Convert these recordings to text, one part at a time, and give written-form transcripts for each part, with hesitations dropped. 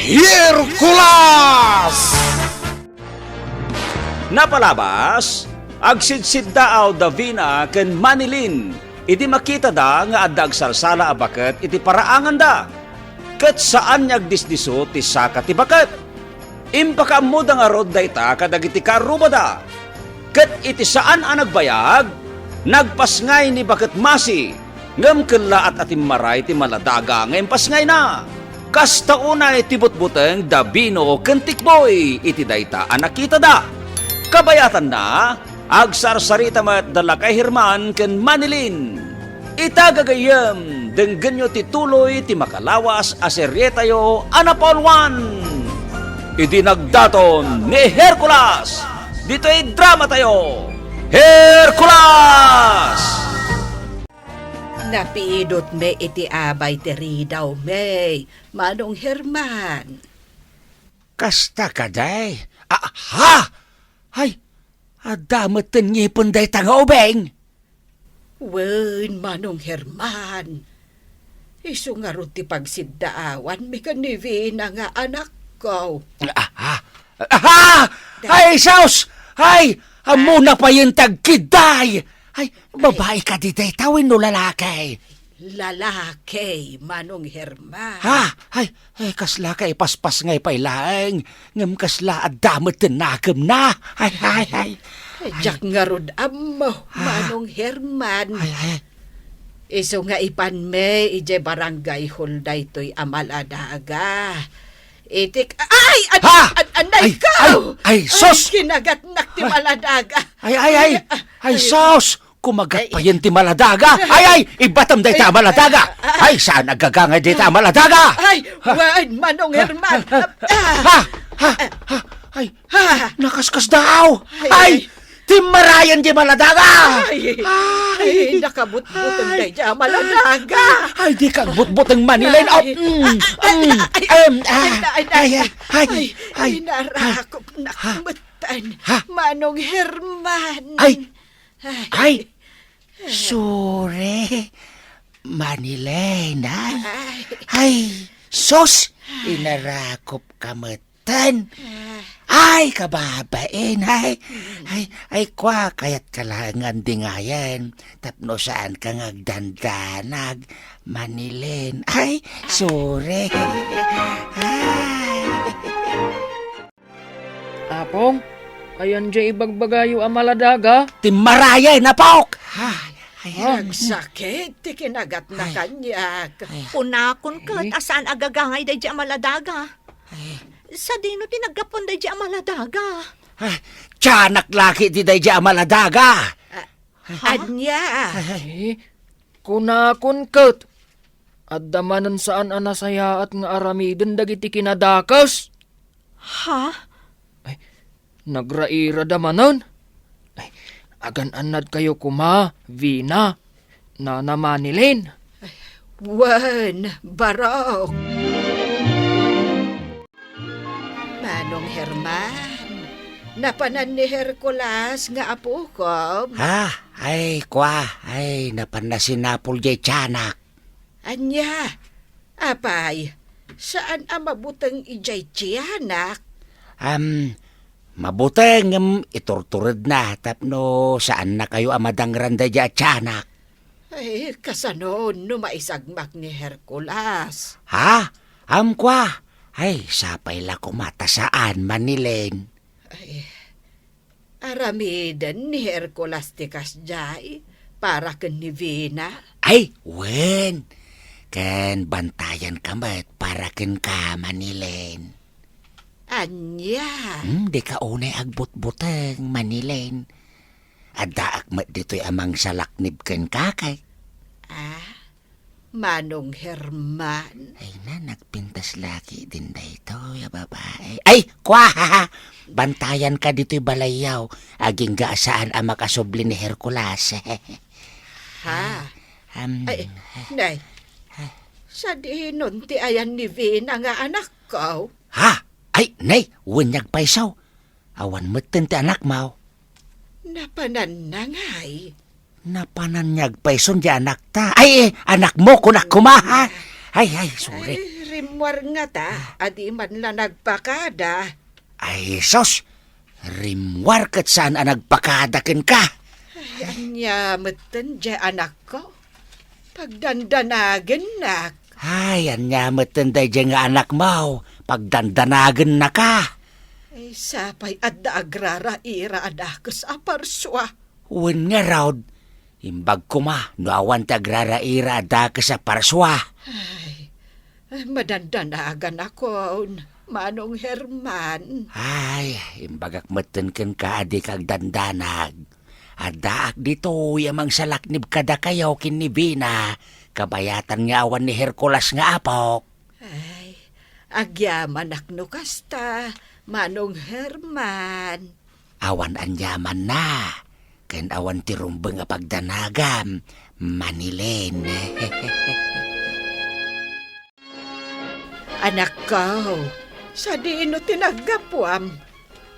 Hercules! Napalabas, agsidsid daaw Davina ken Manilin. Iti makita da nga adda agsalsala a baket iti paraangan da. Ket saan niya agdisdiso ti saka ti baket. Impakaammo da nga rod dayta kadagiti karuba da. Ket iti saan a nagbayag, nagpasngay ni baket masi. Ngem kella at atimmaray ti maladaga ngem pasngay na. Kasta unay ti butbuteng Davino ken tikboy iti dayta a nakita da. Kabayatan na, agsarsarita met dala kay Herman ken Manilin. Itagagayem, denggenyo ti tuloy ti makalawas a seryetayo Anapol 1. Idinagdaton ni Hercules. Dito'y drama tayo, Hercules! Napiidot me iti abay tiri daw me, Manong Herman. Kasta ka day? Ha? Ay, adamat ngipon day tanga ubeng. Wen, Manong Herman. Isu nga ron ti pagsiddaawan, mi kanivina nga anak ko. Ay, Saus! Ay, amuna pa yung tagkiday! Ay, babae ka di day tawin no lalaki. Lalaki, Manong Herman. Ay, kasla ka ipaspas ngay pailaeng. Ngam kasla adamat tinagam na. Ay. Jak nga ron amo, Manong Herman. Ay. Isu nga ipan me, ije barangay hulday to'y amaladaga. Itik, anay ka! Ay, sos! Kinagat-nak ti maladaga. Ay, sos! Kumagat pa yun ti maladaga. Ay, ibatam day ta maladaga. Ay, saan nagagangay day ta maladaga? Ay, wan, Manong Herman. Ay, nakaskas daw. Ay, timarayan di maladaga. Ay, nakabut-butong day di maladaga. Ay, di kang but-butong Manilen. Ay, narakop na kumutan, Manong Herman. Ay, sure, Manilen, ha? Ay, sos, inarakop kamutan. Ay, kababain, ay, kwa, kaya't kalangan dingayan, tapno saan kang agdandanag, Manilen. Ay, sure. Apong, ayan dya ibagbagayo ang maladaga. Timaraya, napok! Ang sakit, ti kinagat na kanya. Punakon kat, asaan agagangay day di amaladaga. Sa dino tinagapon day di amaladaga. Tiyanak laki di day dya maladaga. Anya. Kunakon kat. At damanan saan anasaya at nga aramiden dagiti kinadakas. Ha? Nagraira damanan. Ay, agan-anad kayo kuma, Vina, Nana Manilin. Wan, barok. Manong Herman, napanan ni Hercules nga apo ko. Ay, napan na sinapol jay tiyanak. Anya, apay, saan ang mabutang ijay tiyanak? Mabuteng iturturad na tapno saan na kayo amadangran da dya tiyanak. Ay, kasanon no maisagmak ni Hercules. Kwa. Ay, sapay la kumata saan Manilen. Ay, aramidan ni Hercules tikas jay para ken ni Vina. Ay, wen. Ken bantayan kamet para ken ka Manilen. Anya. Di ka unay agbut-buteng Manilen. Adda akmat dito'y amang salaknib ken kakay. Manong Herman. Ay na, nagpintas laki din da ito, ya babae. Ay, kwa! Bantayan ka dito'y balayaw. Aging gaasaan ang makasubli ni Hercules. Ay, nay. Sa dinon ti ayan ni Vina nga anak ko. Ay, nay, wunyag paisaw. Awan meten ti anak mau. Napanan na ngay. Napananyag pa ison di anak ta. Ay, anak mo kunak kumaha. Ay, sorry. rimwar nga ta, adi man la nagpakada. Ay, sos, rimwar kat saan ang nagpakadakin ka? Ay, anya matan dya anak ko. Pagdandanagan nak. Ay, anyamat tanday dyan nga anak mo, pagdandanagan na ka. Ay, sapay at agrara ira adakas aparswa. Wen nga raw, imbag ko ma, nuawan tagraraira da ka sa parswa. Ay, madandanagan ako, Manong Herman. Ay, imbagak matan kan ka adik ag dandanag. Adaak dito, yamang salaknib kada kayo kin ni Vina, kabayatan nga awan ni Hercules nga apok. Ay, agyaman akno kasta, Manong Herman. Awan anyaman na, ken awan tirumbeng nga pagdanagam, Manilin. Anak ko, sa diino tinaggapuam,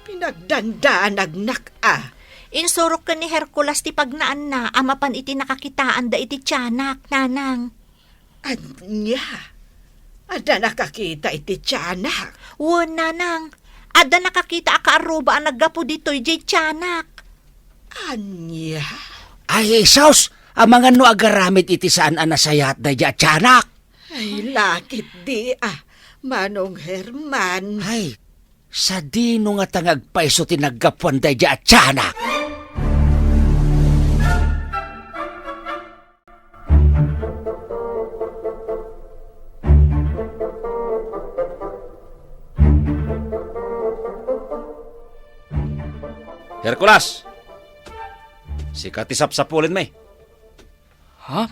pinagdandanag nak Insurok ka ni Hercules ti pagnaan na, amapan iti nakakitaan da iti tiyanak, nanang. Anya, ada nakakita iti tiyanak. Wan, nanang. Ada nakakita akaaruba ang naggapo dito'y jay tiyanak. Anya, Ay, Sos, ang mga no agaramit iti saan anasayat da dya tiyanak. ay lakit di Manong Herman. Ay, sa dino nga tangagpaiso tinaggapuan da dya tiyanak. Hercules! Sikat isapsapulin may. Ha?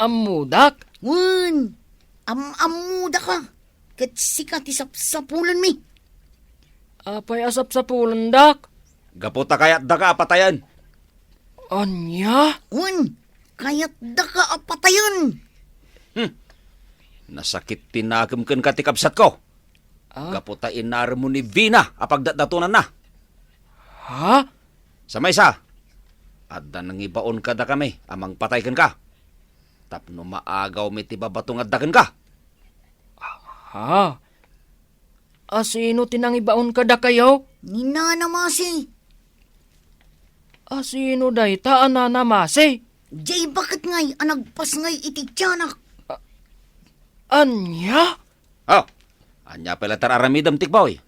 Mudak? Wan, amuda ka. Kat sikat isap-sapulan mi. Apay asap sa pulan, dak? Gaputa kaya't da ka apatayan. Anya? Wan, kaya't da ka apatayon. Nasakit tinagam ken katikabsat ko. Gaputa inar mo ni Vina apagdatdatunan na. Ha? Sa maysa, adda nang ibaon ka da kami, amang pataykan ka. Tapno maagaw mi ti babatong addaken ka. Ha? Asino tinangibaon ka da kayo? Ninanamasi. Asino day taan na namasi? Jay bakit ngay anagpas ngay iti tiyanak. Anya? Oh, anya pala tararamidam tikboy.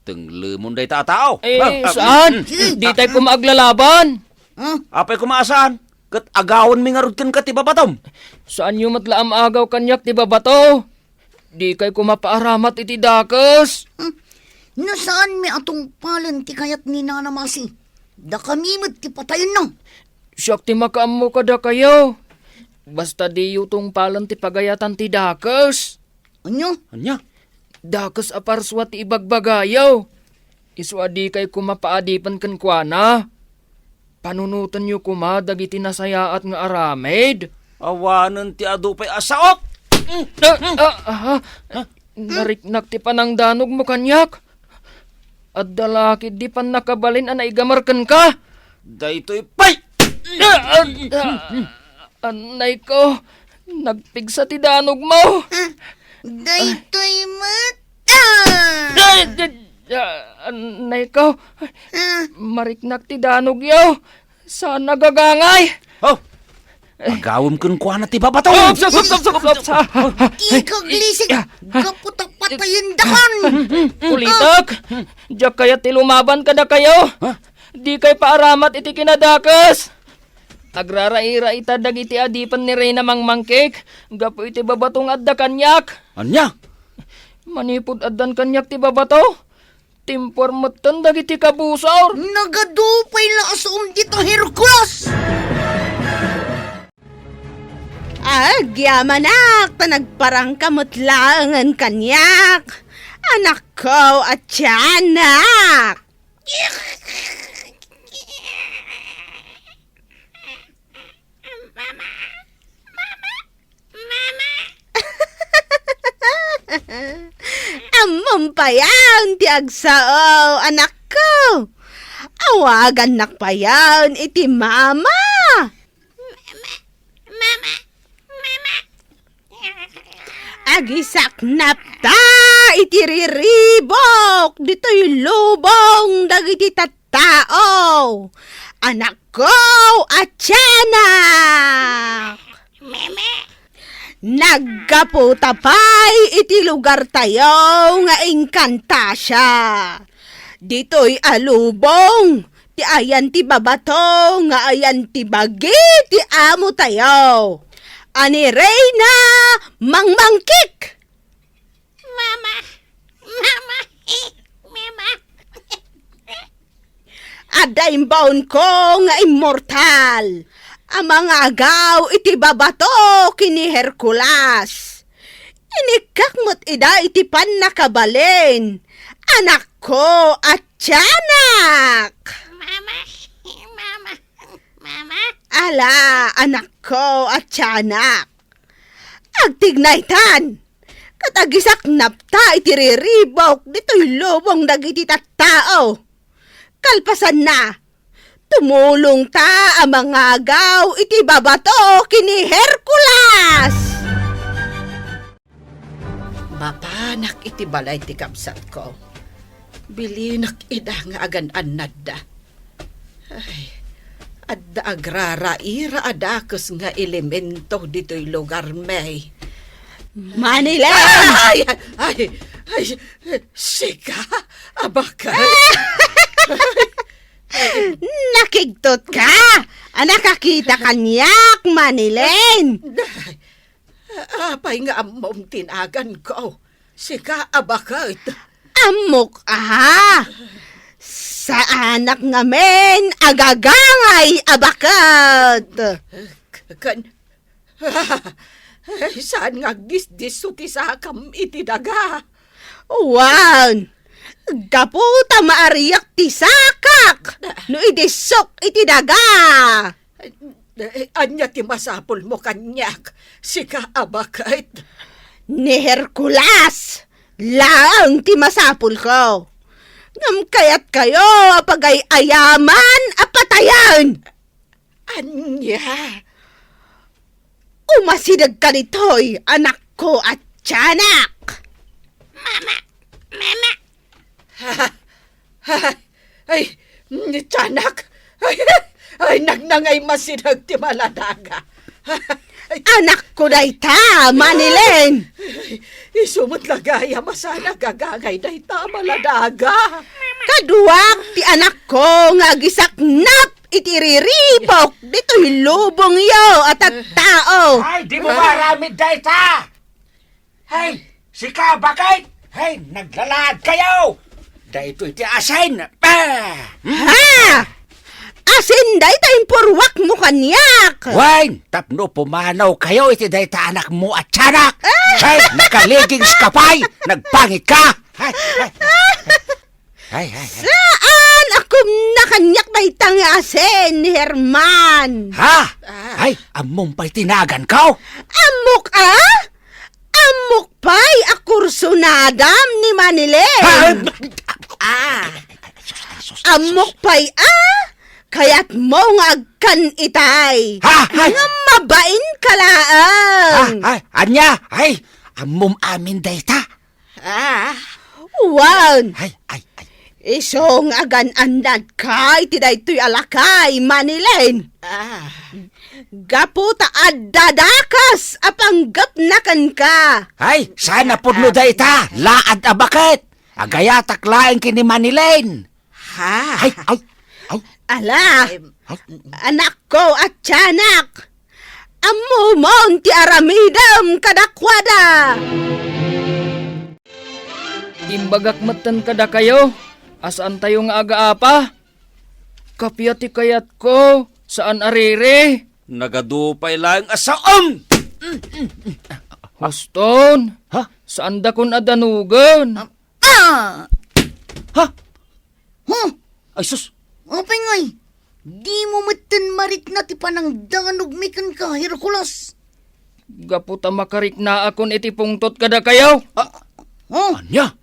Tenglemon day tao. Saan? Di tayo kumaglalaban. Apay kumaasaan? Kat agawan mi ngarud ken kat ibabatom. Saan yung matlaam agaw kanyak ti babato? Di kay kumapaaramat iti dakas. Nasaan mi atong palan ti kayat ninanamasi. Da kamimot ti patayon no. Siyak ti makaam mo kada kayo. Basta di yutong palan ti pagayatan ti dakas. Anyo? Anya? Dakas aparswa ti ibagbagayaw. Isu adi kay kumapaadipan kan kuana. Panunutan niyo kuma dagiti nasayaat nga aramid. Awanan ti adu pay asaok. Nariknak ti panangdanog mo kanyak. At dalakid di pan nakabalin anay gamarkan ka. Daytoy pay. Anay ko, nagpigsa ti danog mo. Daytoy mata. Anay ko, mariknak ti danog yaw. Saan nagagangay? Oh, agawam ken kuana ti babatom. Ikaglisig. Kaputa patayon dakan. Ulitak, diyak kaya ti lumaban kada kayo. Di kay paaramat iti kinadakas. Agraraira itadag iti adipan ni Reyna Mangmangkik. Gapo iti babatong adda kanyak. Anya? Manipod addan kanyak ti babato. Timpor matan dagiti kabusaw. Nagadupay laasum dito Hercules. Agyamanak, panagparang kamutlangan kanyak. Anak ko at tiyanak. Amom pa yan, ti agsao, anak ko. Awagan nak pa yan, iti mama. Agisak napta itiriribok dito'y lubong dagiti tattao. Anak ko at tiyanak. Nagkaputapay iti lugar tayo nga inkantasya. Dito'y alubong, ti ayan ti babato, nga ayan ti bagi, ti amo tayo. Ani Reyna Mangmangkik. Mama! Ada imbaon ko nga immortal. Ang mga agaw iti babato kini Hercules. Inikakmot ida iti pan nakabalin. Anak ko at tiyanak. Ala, anak ko at tiyanak. Agtignaytan. Katagisak napta itiriribok dito'y lubong dagiti tattao. Kalpasan na. Tumulong ta ang mga agaw iti babato kini Hercules. Mapanak iti balay ti kapsat ko. Bilinak ida nga agan-anad da. Ay, adda agrara ira adakos nga elemento dito'y lugar may. Manila! Ay, ay, ay, sika, abakay. Nakigtot ka! Nakakita kanyak, Manilen! Apay nga amom tinagan ko. Sika, abakay. Amok aha! Sa anak ngamen, agagangay abakat! Kan... Ay, saan nga gisdiso ti sakam iti daga? Wan! Gaputa maariyak ti sakak! No idisok iti daga! Anya ti masapol mo kanyak, sika abakait. Ni Hercules! Laang ti masapul ko! Ngam kayat kayo apagay ayaman apatayan! Anya? Umasidag ka nito'y anak ko at tiyanak! Ay, tiyanak! Ay, nagnangay masinag ti maladaga. Anak ko day ta, Manilen! Isumot lagaya masana gagangay day ta maladaga. Kaduak ti anak ko nga gisaknap itiriribok dito'y lubong yo at tao. Ay, di mo maramid dayta! Hey, si Kabakay! Hey, naglalad kayo! Dahito iti asin! Ha! Asin day tayong purwak mo kanyak. Wine, tapno pumanaw kayo iti dayta anak mo at tiyanak! Hey, nakaligings ka pa'y! Nagpangit ka! Hay, hay, hay, hay. Saan akum nakanyak day tang asin ni Herman? Ha? Ay, among pa'y tinagan ka! Amok Amok pa'y akurso nadam ni Manilen. Amok pa'y kayat mo nga agkan itay. Ha? Ay, Nga mabain kalaang. anya? Ay, amom amin dayta! Wan, Ay, ay, ay. isong agan-andad ka iti daytoy alakay, Manilen. Gaputa adadakas apanggap nakan ka. Ay, sana pudno dayta! Laad abakit! Agayatak laeng kini Manilen! Ha? Ay, ay, ay, Ala, ay. anak ko at tiyanak. Amo mon ti aramidam kadakwada. Imbagak matan kada kayo, asaan tayo nga aga-apa? Kapyati kayat ko, saan arere? Nagadupay lang asaom! Huston, Ha? saan da kun adanugan? Ah! Ha? Huh? Ay, sus! Apay ngay, di mo matan marik na ti panang danog mikan ka, Hercules. Gaputa makarik na akon iti pungtot kada kayo. Oh, Anya?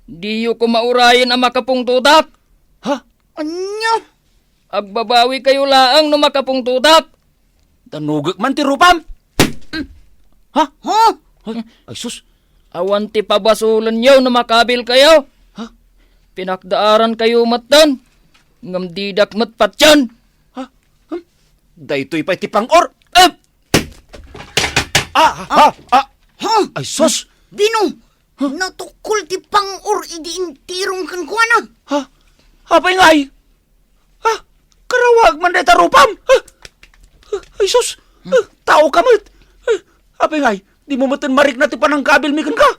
Diyo ko maurayin ang makapungtutak. Ha? anya? Agbabawi kayo laang no makapungtutak. Tanugak man ti rupam? Ha? Huh? Ay sus. Awan ti pabasulan yaw na makabil kayo. Ha? Pinakdaaran kayo matan. Ngam didak matpatyan. Daytoy pa iti pang-or. Ay sus. Bino, natukol ti pang-or idi intirong kan kuana. Ha? Apay ngay? Ha? Karawag man deta rupam? Ha? Ay sus. Tao ka mat. Apay ngay? Di mo matan marik na ti panangkabil mikan ka.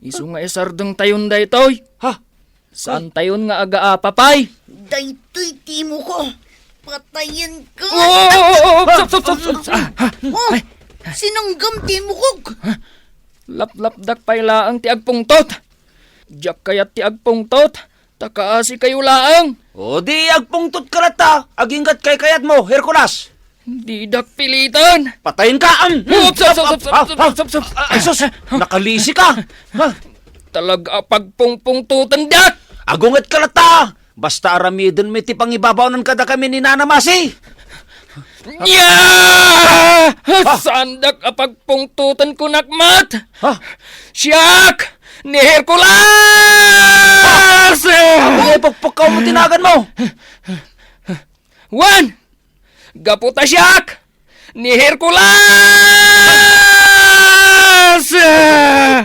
Isu nga isardeng tayon daytoy. Ha? Saan tayon nga aga-apapay? Daytoy timo ko. Patayin ka. Oh, sinanggam timo ko. Lap-lapdak pay laang ti agpungtot. Diyak kayat ti agpungtot. Takaasi kayo laang. O di agpungtot ka lata. Aginggat kay kayat mo, Hercules. Didak pilitan. Patayin ka. Ay sus, nakalisi ka. Ha? Talaga pagpungpungtutan dak. Agungat ka lata. Basta aramidon mi ti pangibabaw kada kami ni Nana Masi. Yeah! Sandak apagpungtutan ko nakmat. Ha? Siyak! Ni Hercules! Ay, pagpakaw mo tinagan mo. One! Gaputa siyak! Ni Hercules!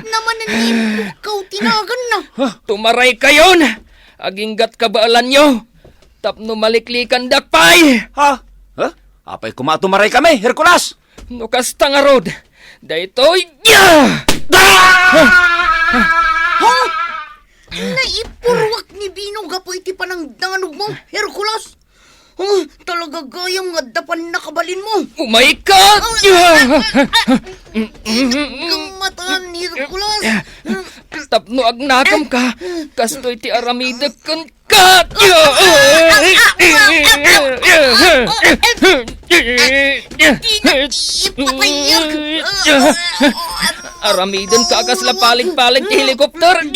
Naman na ikaw tinagan na. Tumaray kayon! Aginggat kabaalan nyo! Tapno maliklikan dakpay! Ha? Ha? Apay kumatumaray kami, Hercules. Nukas tangarod! Daytoy! Yeah! Ha? Naipurwak ni Bino gapo iti panangdanog mo, Hercules. Talaga gayam nga dapan nakabalin mo. Oh my God! Gamatan, Hercules. Tapno agnakam ka! Kastoy ti aramidag kan ka! Aramidan ka kasla paling-paling ti helikopter!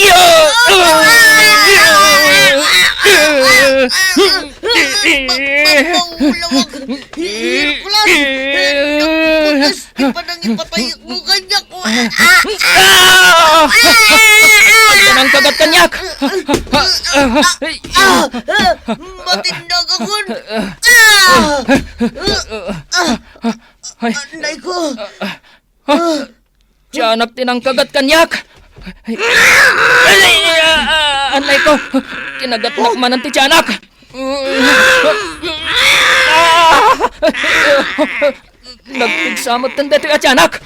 Hercules, ipanang ipatay mo kanya ko. Pagkanang kagat kanyak! Matindag akon. Anay ko. Tiyanak tinang kagat kanyak! Anay ko! Kinagat nakmanan ti tiyanak! Nagpigsamot tanda ti tiyanak!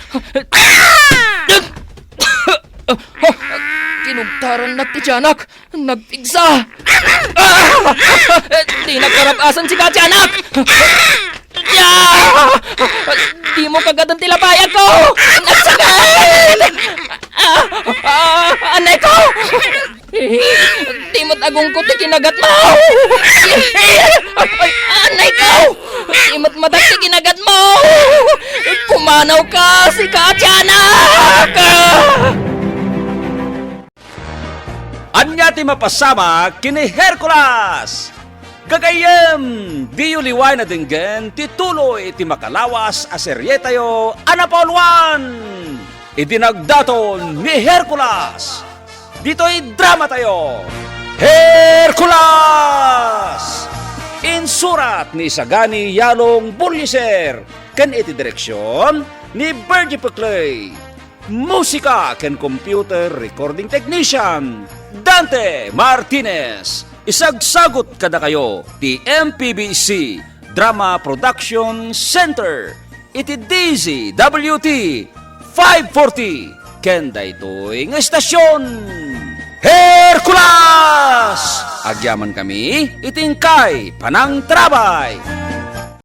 Kinugtaran na ti tiyanak! Nagpigsa! Di nakarapasan si katyanak! Di mo kagad ang tilabayan ko! Nagsakit! Anay ko! Di mo't agong ko ti kinagat mo! Anay ko! Di mo't madag ti kinagat mo! Pumanaw ka si katyanak! Anya ti mapasama kini Hercules. Gagayem, di uliway na dinggen, tituloy iti makalawas aseryetayo Anapol 1. Idinagdaton ni Hercules. Dito'y drama tayo. Hercules! Insurat ni Sagani Yalong Bulliser. Ken iti direksyon ni Bergie Peclay. Musika ken computer recording technician Dante Martinez. Isagsagot kada kayo ti MPBC Drama Production Center. Iti DZWT 540 ken daytoy nga estasyon. Hercules! Agyaman kami itingkay panang trabay.